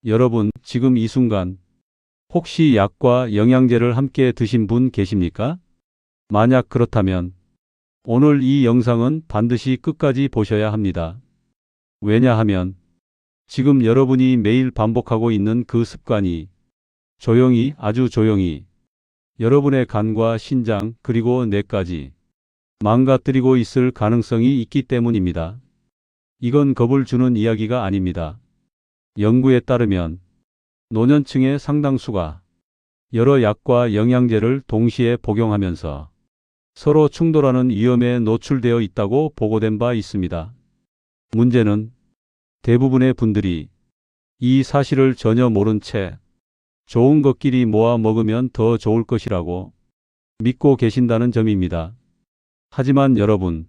여러분, 지금 이 순간 혹시 약과 영양제를 함께 드신 분 계십니까? 만약 그렇다면 오늘 이 영상은 반드시 끝까지 보셔야 합니다. 왜냐하면 지금 여러분이 매일 반복하고 있는 그 습관이 조용히, 아주 조용히 여러분의 간과 신장 그리고 뇌까지 망가뜨리고 있을 가능성이 있기 때문입니다. 이건 겁을 주는 이야기가 아닙니다. 연구에 따르면 노년층의 상당수가 여러 약과 영양제를 동시에 복용하면서 서로 충돌하는 위험에 노출되어 있다고 보고된 바 있습니다. 문제는 대부분의 분들이 이 사실을 전혀 모른 채 좋은 것끼리 모아 먹으면 더 좋을 것이라고 믿고 계신다는 점입니다. 하지만 여러분,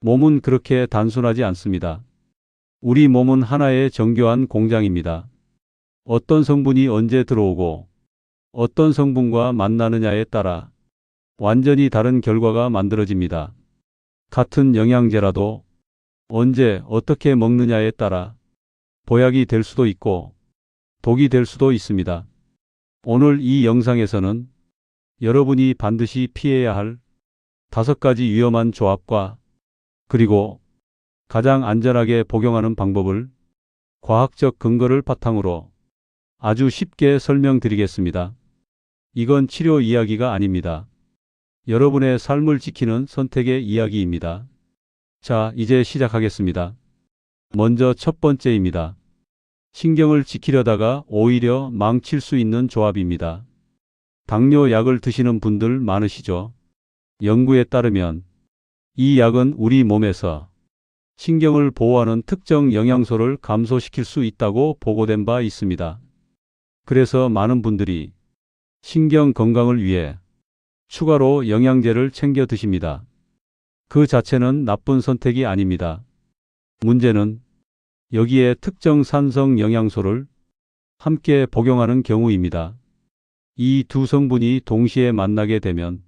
몸은 그렇게 단순하지 않습니다. 우리 몸은 하나의 정교한 공장입니다. 어떤 성분이 언제 들어오고 어떤 성분과 만나느냐에 따라 완전히 다른 결과가 만들어집니다. 같은 영양제라도 언제 어떻게 먹느냐에 따라 보약이 될 수도 있고 독이 될 수도 있습니다. 오늘 이 영상에서는 여러분이 반드시 피해야 할 5가지 위험한 조합과 그리고 가장 안전하게 복용하는 방법을 과학적 근거를 바탕으로 아주 쉽게 설명드리겠습니다. 이건 치료 이야기가 아닙니다. 여러분의 삶을 지키는 선택의 이야기입니다. 자, 이제 시작하겠습니다. 먼저 첫 번째입니다. 신경을 지키려다가 오히려 망칠 수 있는 조합입니다. 당뇨 약을 드시는 분들 많으시죠? 연구에 따르면 이 약은 우리 몸에서 신경을 보호하는 특정 영양소를 감소시킬 수 있다고 보고된 바 있습니다. 그래서 많은 분들이 신경 건강을 위해 추가로 영양제를 챙겨 드십니다. 그 자체는 나쁜 선택이 아닙니다. 문제는 여기에 특정 산성 영양소를 함께 복용하는 경우입니다. 이 두 성분이 동시에 만나게 되면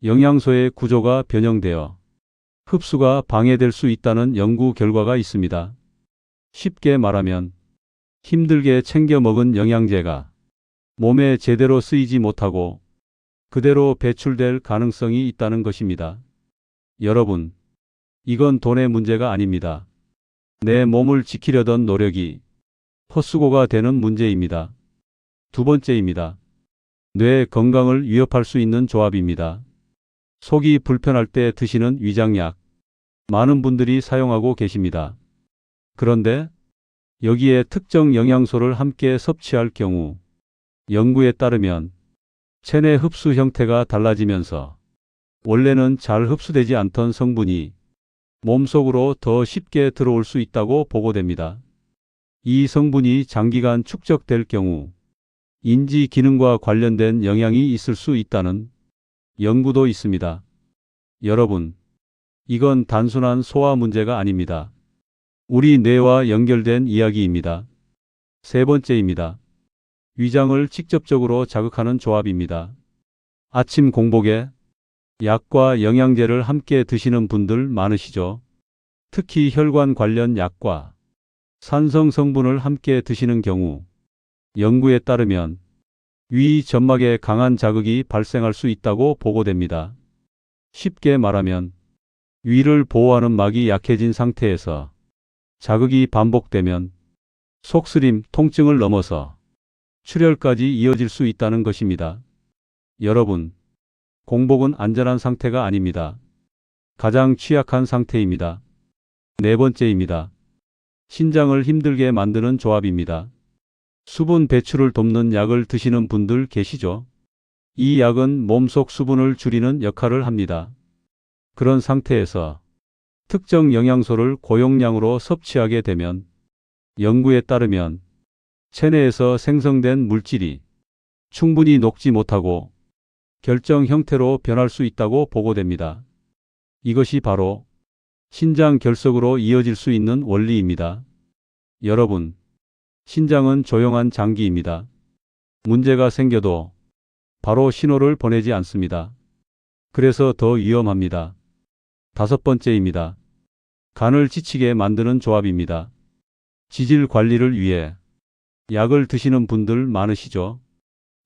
영양소의 구조가 변형되어 흡수가 방해될 수 있다는 연구 결과가 있습니다. 쉽게 말하면 힘들게 챙겨 먹은 영양제가 몸에 제대로 쓰이지 못하고 그대로 배출될 가능성이 있다는 것입니다. 여러분, 이건 돈의 문제가 아닙니다. 내 몸을 지키려던 노력이 헛수고가 되는 문제입니다. 두 번째입니다. 뇌 건강을 위협할 수 있는 조합입니다. 속이 불편할 때 드시는 위장약. 많은 분들이 사용하고 계십니다. 그런데 여기에 특정 영양소를 함께 섭취할 경우 연구에 따르면 체내 흡수 형태가 달라지면서 원래는 잘 흡수되지 않던 성분이 몸속으로 더 쉽게 들어올 수 있다고 보고됩니다. 이 성분이 장기간 축적될 경우 인지 기능과 관련된 영향이 있을 수 있다는 연구도 있습니다. 여러분, 이건 단순한 소화 문제가 아닙니다. 우리 뇌와 연결된 이야기입니다. 세 번째입니다. 위장을 직접적으로 자극하는 조합입니다. 아침 공복에 약과 영양제를 함께 드시는 분들 많으시죠? 특히 혈관 관련 약과 산성 성분을 함께 드시는 경우 연구에 따르면 위 점막에 강한 자극이 발생할 수 있다고 보고됩니다. 쉽게 말하면 위를 보호하는 막이 약해진 상태에서 자극이 반복되면 속쓰림, 통증을 넘어서 출혈까지 이어질 수 있다는 것입니다. 여러분, 공복은 안전한 상태가 아닙니다. 가장 취약한 상태입니다. 네 번째입니다. 신장을 힘들게 만드는 조합입니다. 수분 배출을 돕는 약을 드시는 분들 계시죠? 이 약은 몸속 수분을 줄이는 역할을 합니다. 그런 상태에서 특정 영양소를 고용량으로 섭취하게 되면 연구에 따르면 체내에서 생성된 물질이 충분히 녹지 못하고 결정 형태로 변할 수 있다고 보고됩니다. 이것이 바로 신장 결석으로 이어질 수 있는 원리입니다. 여러분, 신장은 조용한 장기입니다. 문제가 생겨도 바로 신호를 보내지 않습니다. 그래서 더 위험합니다. 다섯 번째입니다. 간을 지치게 만드는 조합입니다. 지질 관리를 위해 약을 드시는 분들 많으시죠?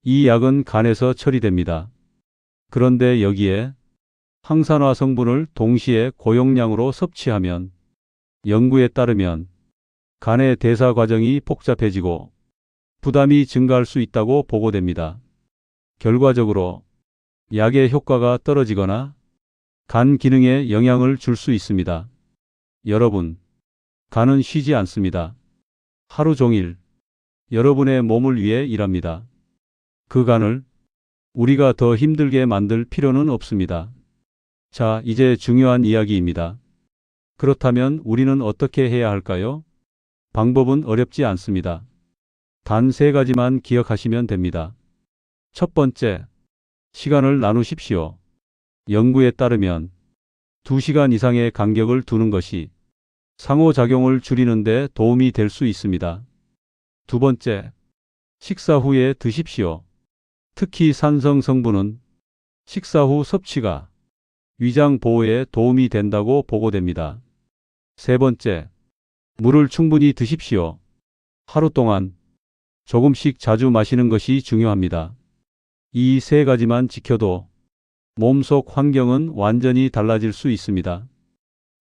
이 약은 간에서 처리됩니다. 그런데 여기에 항산화 성분을 동시에 고용량으로 섭취하면 연구에 따르면 간의 대사 과정이 복잡해지고 부담이 증가할 수 있다고 보고됩니다. 결과적으로 약의 효과가 떨어지거나 간 기능에 영향을 줄 수 있습니다. 여러분, 간은 쉬지 않습니다. 하루 종일 여러분의 몸을 위해 일합니다. 그 간을 우리가 더 힘들게 만들 필요는 없습니다. 자, 이제 중요한 이야기입니다. 그렇다면 우리는 어떻게 해야 할까요? 방법은 어렵지 않습니다. 단 3가지만 기억하시면 됩니다. 첫 번째, 시간을 나누십시오. 연구에 따르면 2시간 이상의 간격을 두는 것이 상호작용을 줄이는 데 도움이 될 수 있습니다. 두 번째, 식사 후에 드십시오. 특히 산성 성분은 식사 후 섭취가 위장 보호에 도움이 된다고 보고됩니다. 세 번째, 물을 충분히 드십시오. 하루 동안 조금씩 자주 마시는 것이 중요합니다. 이 3가지만 지켜도 몸속 환경은 완전히 달라질 수 있습니다.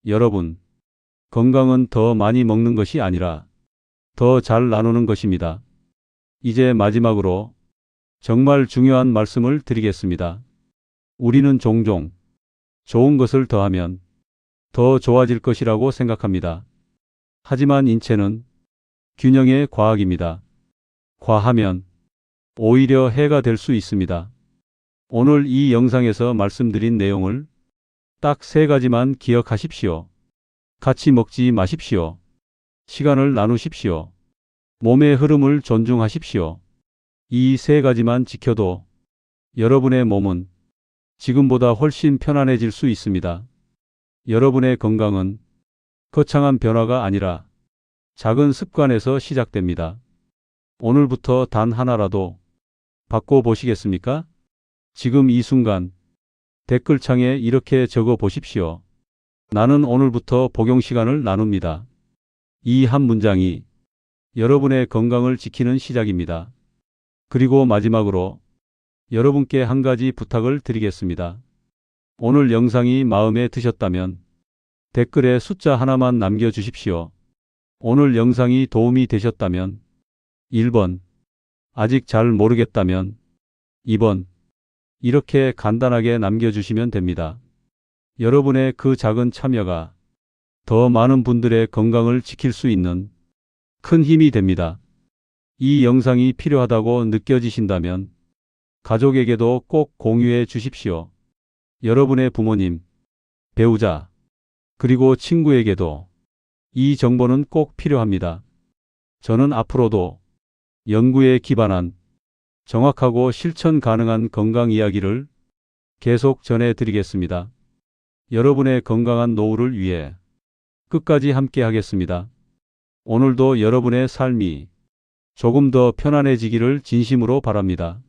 여러분, 건강은 더 많이 먹는 것이 아니라 더 잘 나누는 것입니다. 이제 마지막으로 정말 중요한 말씀을 드리겠습니다. 우리는 종종 좋은 것을 더하면 더 좋아질 것이라고 생각합니다. 하지만 인체는 균형의 과학입니다. 과하면 오히려 해가 될 수 있습니다. 오늘 이 영상에서 말씀드린 내용을 딱 3가지만 기억하십시오. 같이 먹지 마십시오. 시간을 나누십시오. 몸의 흐름을 존중하십시오. 이 3가지만 지켜도 여러분의 몸은 지금보다 훨씬 편안해질 수 있습니다. 여러분의 건강은 거창한 변화가 아니라 작은 습관에서 시작됩니다. 오늘부터 단 하나라도 바꿔보시겠습니까? 지금 이 순간 댓글창에 이렇게 적어 보십시오. 나는 오늘부터 복용 시간을 나눕니다. 이 한 문장이 여러분의 건강을 지키는 시작입니다. 그리고 마지막으로 여러분께 한 가지 부탁을 드리겠습니다. 오늘 영상이 마음에 드셨다면 댓글에 숫자 하나만 남겨주십시오. 오늘 영상이 도움이 되셨다면 1번, 아직 잘 모르겠다면 2번, 이렇게 간단하게 남겨주시면 됩니다. 여러분의 그 작은 참여가 더 많은 분들의 건강을 지킬 수 있는 큰 힘이 됩니다. 이 영상이 필요하다고 느껴지신다면 가족에게도 꼭 공유해 주십시오. 여러분의 부모님, 배우자, 그리고 친구에게도 이 정보는 꼭 필요합니다. 저는 앞으로도 연구에 기반한 정확하고 실천 가능한 건강 이야기를 계속 전해드리겠습니다. 여러분의 건강한 노후를 위해 끝까지 함께 하겠습니다. 오늘도 여러분의 삶이 조금 더 편안해지기를 진심으로 바랍니다.